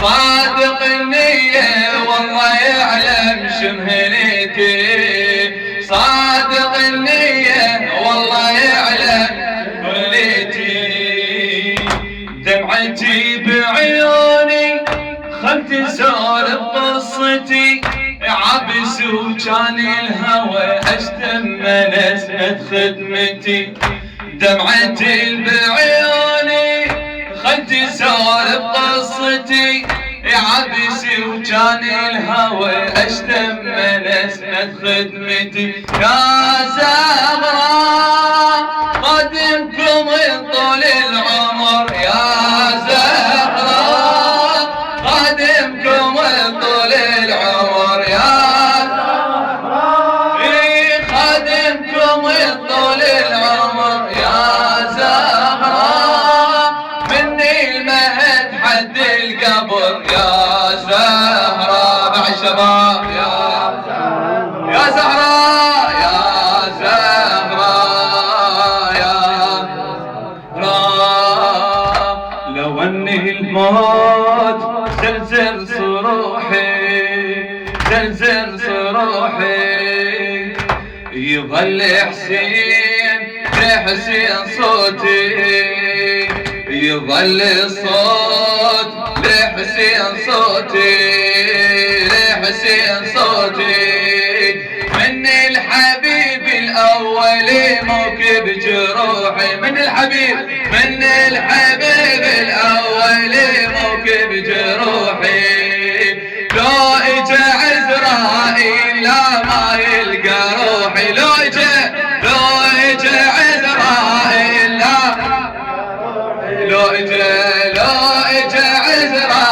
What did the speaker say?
صادق النية والله يعلم شمهنيتي، صادق النية والله يعلم كليتي. دمعتي بعيوني خل تسولف قصتي، عبس وكان الهوى اشتم نسمة خدمتي. دمعتي بعيوني خل تسولف قصتي، عبس وكان الهوى اشتم نسمة خدمتي. يا زهراء قدمكم طول العمر، يا زهراء قدمكم طول العمر، يا زهراء خدمكم طول العمر. يا زهراء مني المهد حد القبر، يا زهراء مع الشباب. يا زهراء يا زهراء يا زهراء، لو اني الموت زلزل صروحي، زلزل صروحي، يظل حسين لحسين صوتي، يظل الصوت لحسين صوتي، لحسين صوتي. من الحبيب الأول موكب جروحي، من الحبيب، من الحبيب الأول موكب جروحي. لو اجا عزرائيل لا ما يلقى روحي، لو اجا عزرائيل لا، لو اجا عزرائيل